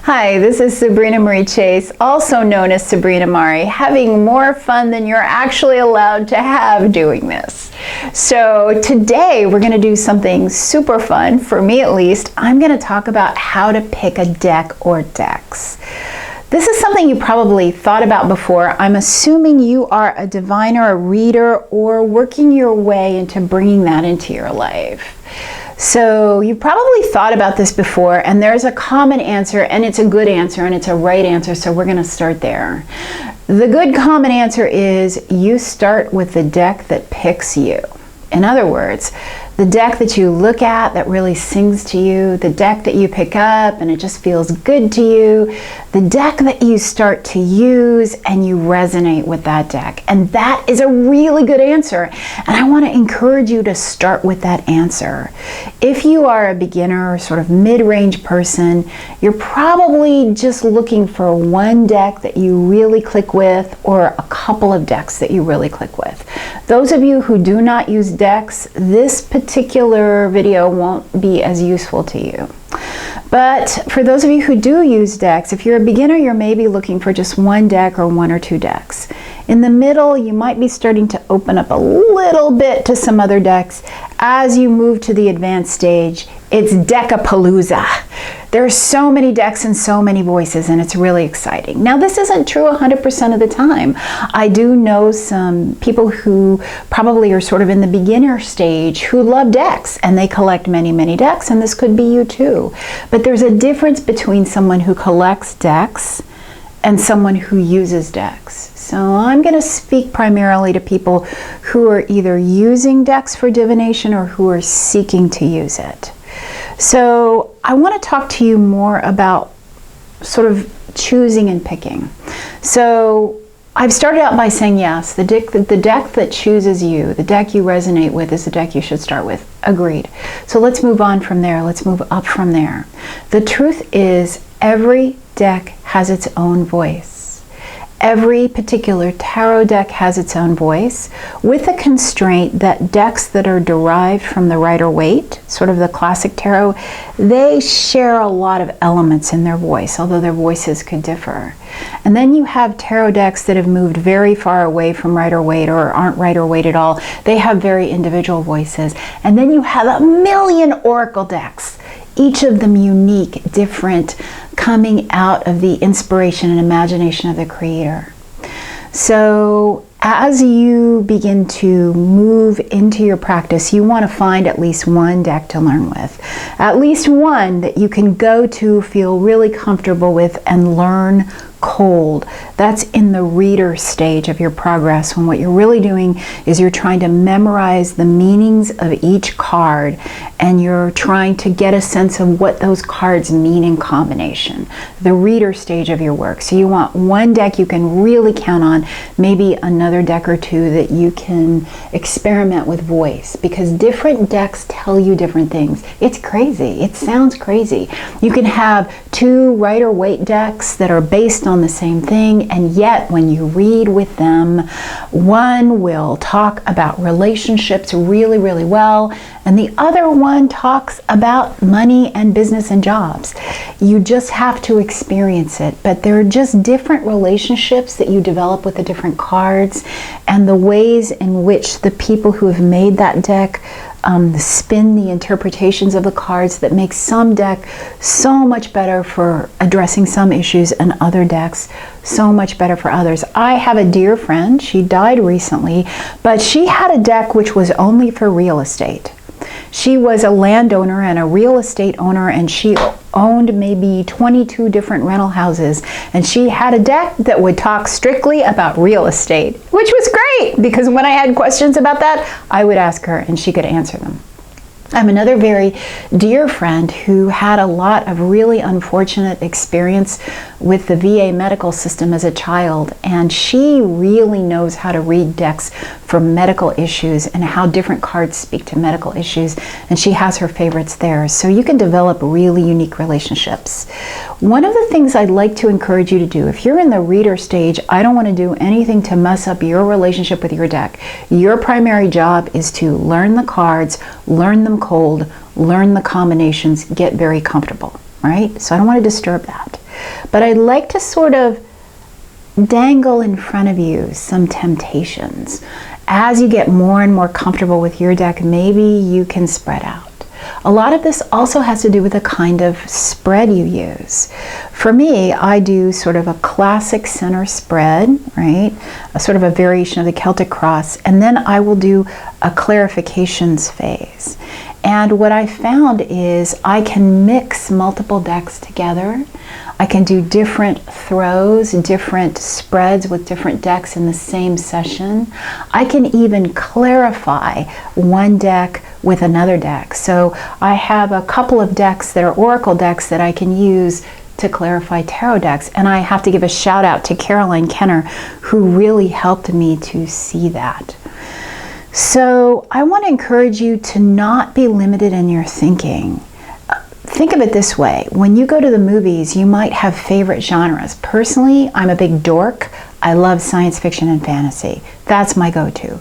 Hi, this is Sabrina Marie Chase, also known as Sabrina Mari, having more fun than you're actually allowed to have doing this. So today we're going to do something super fun, for me at least. I'm going to talk about how to pick a deck or decks. This is something you probably thought about before. I'm assuming you are a diviner, a reader, or working your way into bringing that into your life. So you probably thought about this before, and there's a common answer, and it's a good answer, and it's a right answer, so we're going to start there. The good common answer is you start with the deck that picks you. In other words, the deck that you look at that really sings to you, the deck that you pick up and it just feels good to you, the deck that you start to use and you resonate with that deck. And that is a really good answer. And I want to encourage you to start with that answer. If you are a beginner or sort of mid-range person, you're probably just looking for one deck that you really click with or a couple of decks that you really click with. Those of you who do not use decks, this particular video won't be as useful to you. But for those of you who do use decks, if you're a beginner, you're maybe looking for just one deck or one or two decks. In the middle, you might be starting to open up a little bit to some other decks. As you move to the advanced stage, it's Deckapalooza. There are so many decks and so many voices, and it's really exciting. Now, this isn't true 100% of the time. I do know some people who probably are sort of in the beginner stage who love decks, and they collect many, many decks, and this could be you too. But there's a difference between someone who collects decks and someone who uses decks. So I'm going to speak primarily to people who are either using decks for divination or who are seeking to use it. So I want to talk to you more about sort of choosing and picking. So I've started out by saying yes, the deck that chooses you, the deck you resonate with is the deck you should start with. Agreed. So let's move on from there. Let's move up from there. The truth is every deck has its own voice. Every particular tarot deck has its own voice, with the constraint that decks that are derived from the Rider-Waite, sort of the classic tarot, they share a lot of elements in their voice, although their voices could differ. And then you have tarot decks that have moved very far away from Rider-Waite or aren't Rider-Waite at all. They have very individual voices. And then you have a million oracle decks, each of them unique, different, coming out of the inspiration and imagination of the creator. So as you begin to move into your practice, you want to find at least one deck to learn with. At least one that you can go to, feel really comfortable with, and learn cold. That's in the reader stage of your progress, when what you're really doing is you're trying to memorize the meanings of each card, and you're trying to get a sense of what those cards mean in combination. The reader stage of your work. So you want one deck you can really count on, maybe another deck or two that you can experiment with voice, because different decks tell you different things. It's crazy. It sounds crazy. You can have two Rider-Waite decks that are based on the same thing, and yet when you read with them, one will talk about relationships really, really well, and the other one talks about money and business and jobs. You just have to experience it, but there are just different relationships that you develop with the different cards, and the ways in which the people who have made that deck spin the interpretations of the cards that make some deck so much better for addressing some issues, and other decks so much better for others. I have a dear friend, she died recently, but she had a deck which was only for real estate. She was a landowner and a real estate owner, and she owned maybe 22 different rental houses, and she had a deck that would talk strictly about real estate, which was great, because when I had questions about that, I would ask her and she could answer them. I have another very dear friend who had a lot of really unfortunate experience with the VA medical system as a child, and she really knows how to read decks for medical issues and how different cards speak to medical issues, and she has her favorites there. So you can develop really unique relationships. One of the things I'd like to encourage you to do, if you're in the reader stage, I don't want to do anything to mess up your relationship with your deck. Your primary job is to learn the cards, learn them cold, learn the combinations, get very comfortable, right? So I don't want to disturb that. but I'd like to sort of dangle in front of you some temptations. As you get more and more comfortable with your deck, maybe you can spread out. A lot of this also has to do with the kind of spread you use. For me, I do sort of a classic center spread, right? A sort of a variation of the Celtic cross, and then I will do a clarifications phase. And what I found is I can mix multiple decks together. I can do different throws, different spreads with different decks in the same session. I can even clarify one deck with another deck. So I have a couple of decks that are oracle decks that I can use to clarify tarot decks. And I have to give a shout out to Caroline Kenner, who really helped me to see that. So I want to encourage you to not be limited in your thinking. Think of it this way. When you go to the movies, you might have favorite genres. Personally, I'm a big dork. I love science fiction and fantasy. That's my go-to.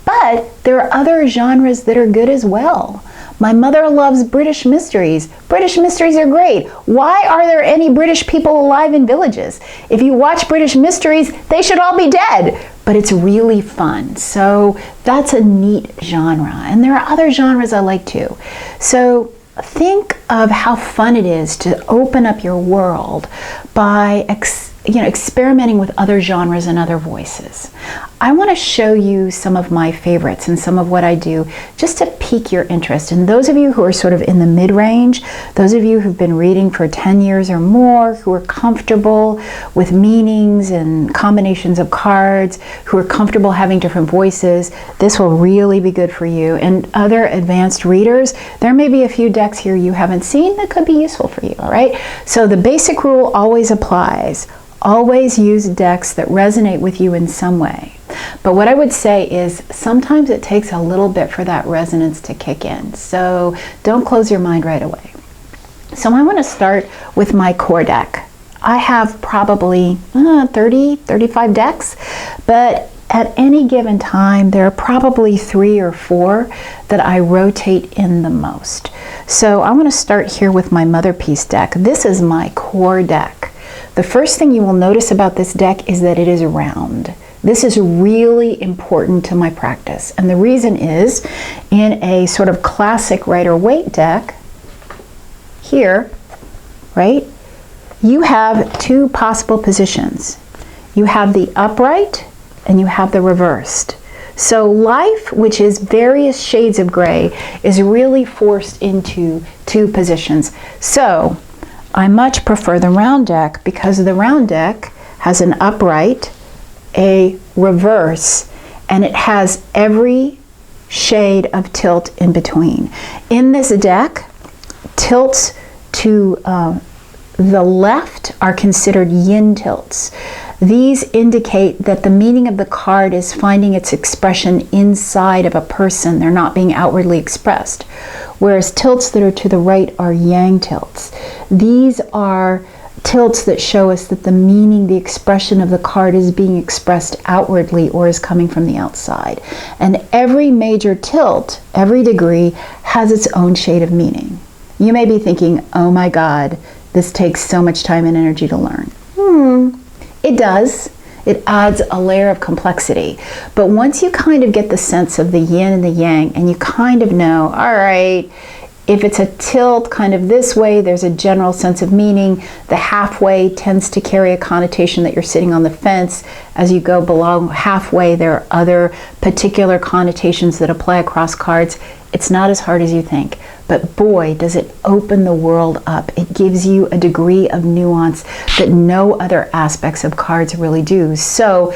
But there are other genres that are good as well. My mother loves British mysteries. British mysteries are great. Why are there any British people alive in villages? If you watch British mysteries, they should all be dead. But it's really fun. So that's a neat genre. And there are other genres I like too. So think of how fun it is to open up your world by experimenting with other genres and other voices. I want to show you some of my favorites and some of what I do just to pique your interest. And those of you who are sort of in the mid-range, those of you who've been reading for 10 years or more, who are comfortable with meanings and combinations of cards, who are comfortable having different voices, this will really be good for you. And other advanced readers, there may be a few decks here you haven't seen that could be useful for you, all right? So the basic rule always applies. Always use decks that resonate with you in some way. But what I would say is sometimes it takes a little bit for that resonance to kick in. So don't close your mind right away. So I want to start with my core deck. I have probably 30, 35 decks, but at any given time, there are probably 3 or 4 that I rotate in the most. So I want to start here with my Mother Piece deck. This is my core deck. The first thing you will notice about this deck is that it is round. This is really important to my practice. And the reason is, in a sort of classic Rider-Waite deck, here, right, you have 2 possible positions. You have the upright and you have the reversed. So life, which is various shades of gray, is really forced into 2 positions. So I much prefer the round deck because the round deck has an upright, a reverse, and it has every shade of tilt in between. In this deck, tilts to the left are considered yin tilts. These indicate that the meaning of the card is finding its expression inside of a person. They're not being outwardly expressed. Whereas tilts that are to the right are yang tilts. These are tilts that show us that the meaning, the expression of the card is being expressed outwardly or is coming from the outside. And every major tilt, every degree, has its own shade of meaning. You may be thinking, oh my God, this takes so much time and energy to learn. It does. It adds a layer of complexity. But once you kind of get the sense of the yin and the yang, and you kind of know, all right, if it's a tilt kind of this way, there's a general sense of meaning. The halfway tends to carry a connotation that you're sitting on the fence. As you go below halfway, there are other particular connotations that apply across cards. It's not as hard as you think. But boy, does it open the world up. It gives you a degree of nuance that no other aspects of cards really do. So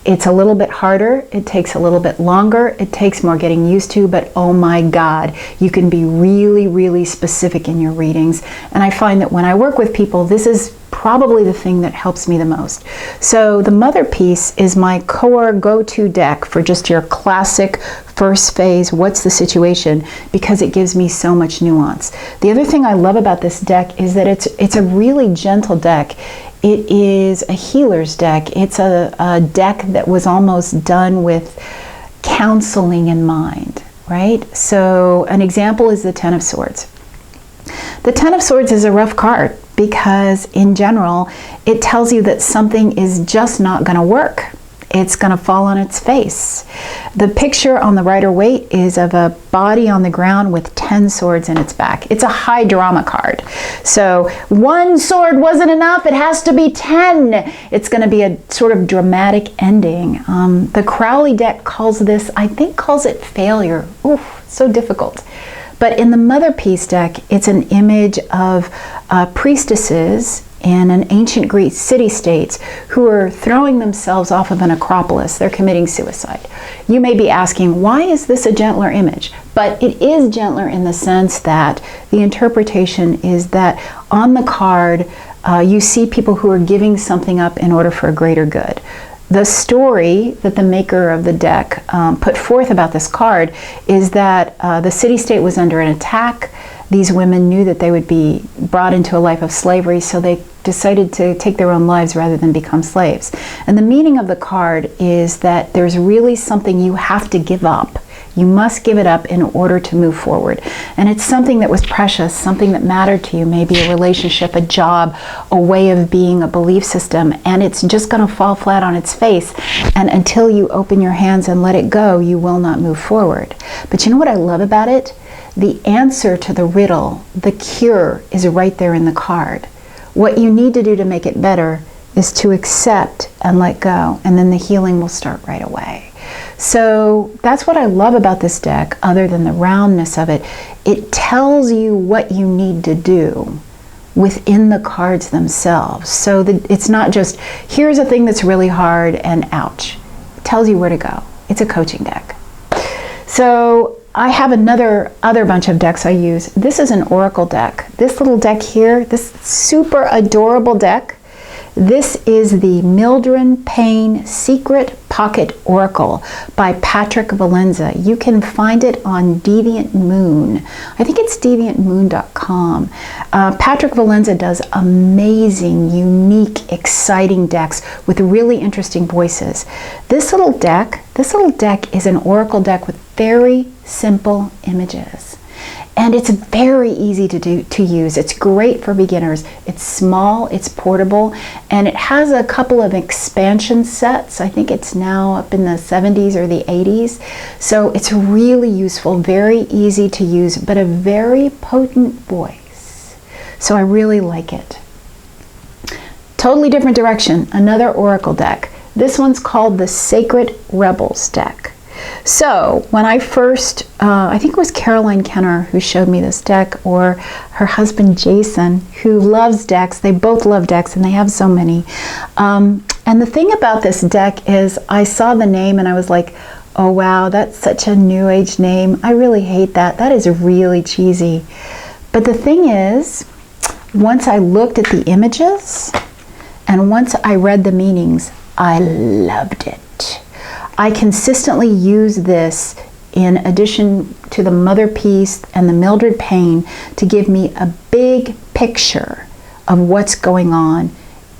it's a little bit harder, it takes a little bit longer, it takes more getting used to, but oh my God, you can be really, really specific in your readings. And I find that when I work with people, this is probably the thing that helps me the most. So the Mother Piece is my core go-to deck for just your classic first phase, what's the situation, because it gives me so much nuance. The other thing I love about this deck is that it's a really gentle deck. It is a healer's deck. It's a deck that was almost done with counseling in mind, right? So an example is the Ten of Swords. The Ten of Swords is a rough card. because in general, it tells you that something is just not going to work. It's going to fall on its face. The picture on the Rider-Waite is of a body on the ground with 10 swords in its back. It's a high drama card. So one sword wasn't enough, it has to be 10. It's going to be a sort of dramatic ending. The Crowley deck calls this, I think calls it failure. Oof, so difficult. But in the Mother Peace deck, it's an image of priestesses in an ancient Greek city-states who are throwing themselves off of an acropolis. They're committing suicide. You may be asking, why is this a gentler image? But it is gentler in the sense that the interpretation is that on the card, you see people who are giving something up in order for a greater good. The story that the maker of the deck put forth about this card is that the city-state was under an attack. These women knew that they would be brought into a life of slavery, so they decided to take their own lives rather than become slaves. And the meaning of the card is that there's really something you have to give up. You must give it up in order to move forward. And it's something that was precious, something that mattered to you, maybe a relationship, a job, a way of being, a belief system, and it's just going to fall flat on its face. And until you open your hands and let it go, you will not move forward. But you know what I love about it? The answer to the riddle, the cure, is right there in the card. What you need to do to make it better is to accept and let go, and then the healing will start right away. So that's what I love about this deck, other than the roundness of it. It tells you what you need to do within the cards themselves. So that it's not just, here's a thing that's really hard and ouch. It tells you where to go. It's a coaching deck. So I have other bunch of decks I use. This is an oracle deck. This little deck here, this super adorable deck, this is the Mildred Payne Secret Pocket Oracle by Patrick Valenza. You can find it on Deviant Moon. I think it's deviantmoon.com. Patrick Valenza does amazing, unique, exciting decks with really interesting voices. This little deck is an oracle deck with very simple images. And it's very easy to use. It's great for beginners. It's small, it's portable, and it has a couple of expansion sets. I think it's now up in the 70s or the 80s. So it's really useful, very easy to use, but a very potent voice. So I really like it. Totally different direction, another oracle deck. This one's called the Sacred Rebels deck. So when I first, I think it was Caroline Kenner who showed me this deck, or her husband Jason, who loves decks. They both love decks, and they have so many. And the thing about this deck is I saw the name and I was like, oh wow, that's such a new age name. I really hate that. That is really cheesy. But the thing is, once I looked at the images and once I read the meanings, I loved it. I consistently use this in addition to the Mother Peace and the Mildred Payne to give me a big picture of what's going on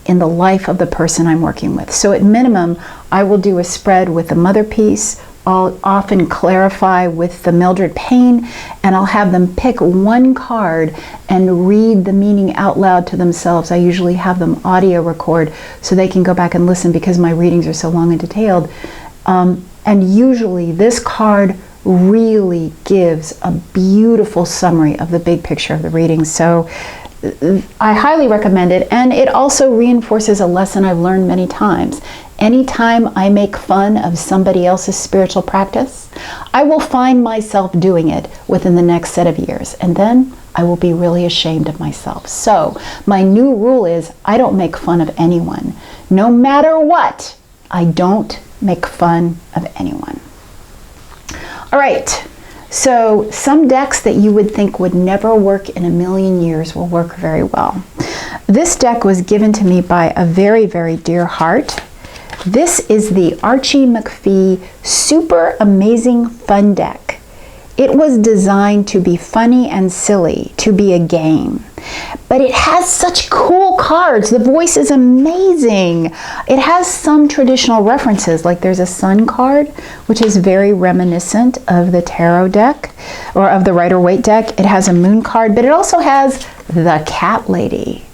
in the life of the person I'm working with. So at minimum, I will do a spread with the Mother Peace. I'll often clarify with the Mildred Payne, and I'll have them pick one card and read the meaning out loud to themselves. I usually have them audio record so they can go back and listen because my readings are so long and detailed. And usually this card really gives a beautiful summary of the big picture of the reading. So I highly recommend it, and it also reinforces a lesson I've learned many times. Anytime I make fun of somebody else's spiritual practice, I will find myself doing it within the next set of years, and then I will be really ashamed of myself. So my new rule is I don't make fun of anyone. No matter what, I don't make fun of anyone. All right, so some decks that you would think would never work in a million years will work very well. This deck was given to me by a very, very dear heart. This is the Archie McPhee Super Amazing Fun Deck. It was designed to be funny and silly, to be a game. But it has such cool cards. The voice is amazing. It has some traditional references, like there's a sun card, which is very reminiscent of the tarot deck, or of the Rider-Waite deck. It has a moon card, but it also has the cat lady.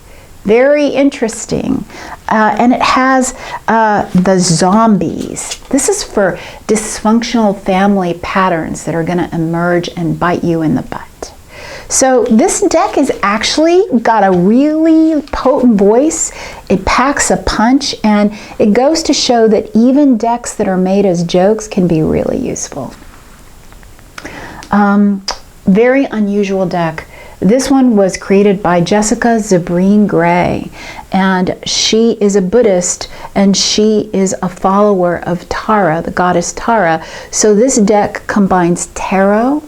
Very interesting. And it has the zombies. This is for dysfunctional family patterns that are going to emerge and bite you in the butt. So this deck is actually got a really potent voice. It packs a punch, and it goes to show that even decks that are made as jokes can be really useful. Very unusual deck. This one was created by Jessica Zabrine Gray, and she is a Buddhist, and she is a follower of Tara, the goddess Tara. So this deck combines tarot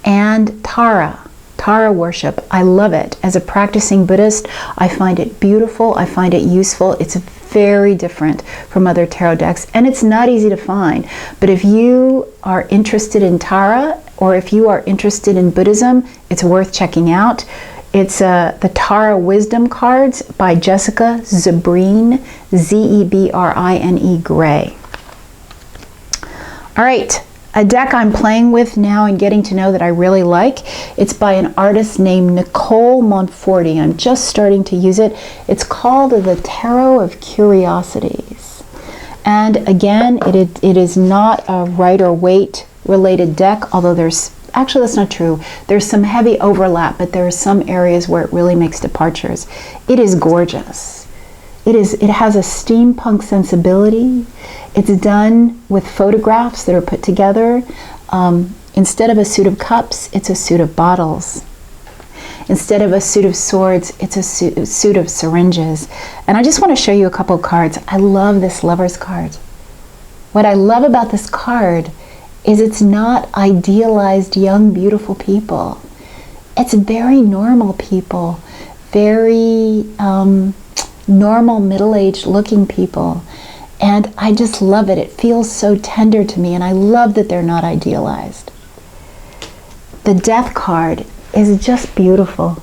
and Tara worship. I love it. As a practicing Buddhist, I find it beautiful. I find it useful. It's very different from other tarot decks, and it's not easy to find. But if you are interested in Tara, or if you are interested in Buddhism, it's worth checking out. It's the Tara Wisdom cards by Jessica Zabrine, Z-E-B-R-I-N-E Gray. All right. A deck I'm playing with now and getting to know that I really like. It's by an artist named Nicole Monforti. I'm just starting to use it. It's called the Tarot of Curiosities. And again, it is not a Rider-Waite related deck, although there's, actually that's not true. There's some heavy overlap, but there are some areas where it really makes departures. It is gorgeous. It has a steampunk sensibility. It's done with photographs that are put together. Instead of a suit of cups, it's a suit of bottles. Instead of a suit of swords, it's a suit of syringes. And I just want to show you a couple of cards. I love this Lover's card. What I love about this card is it's not idealized young, beautiful people. It's very normal people, very normal, middle-aged looking people. And I just love it. It feels so tender to me, and I love that they're not idealized. The Death card is just beautiful.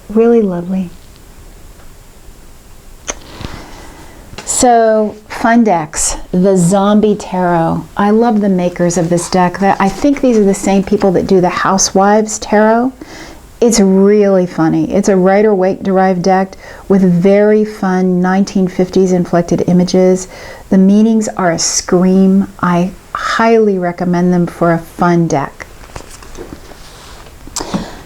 Really lovely. So, Fundex, the Zombie Tarot. I love the makers of this deck. I think these are the same people that do the Housewives Tarot. It's really funny. It's a Rider-Waite derived deck with very fun 1950s inflected images. The meanings are a scream. I highly recommend them for a fun deck.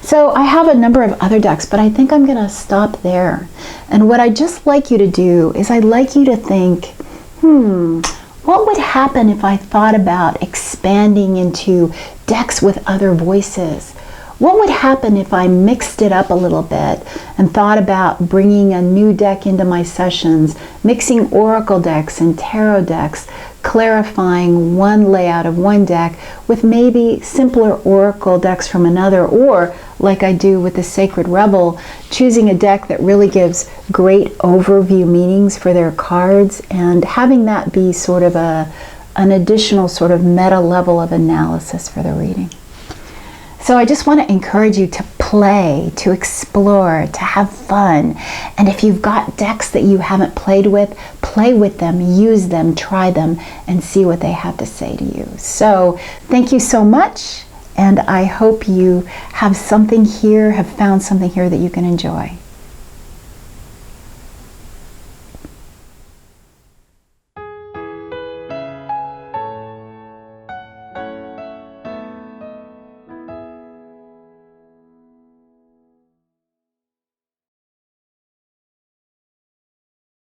So I have a number of other decks, but I think I'm going to stop there. And what I'd just like you to do is I'd like you to think, what would happen if I thought about expanding into decks with other voices? What would happen if I mixed it up a little bit and thought about bringing a new deck into my sessions, mixing oracle decks and tarot decks, clarifying one layout of one deck with maybe simpler oracle decks from another, or like I do with the Sacred Rebel, choosing a deck that really gives great overview meanings for their cards and having that be sort of an additional sort of meta level of analysis for the reading. So I just want to encourage you to play, to explore, to have fun. And if you've got decks that you haven't played with, play with them, use them, try them, and see what they have to say to you. So thank you so much, and I hope you have something here, have found something here that you can enjoy.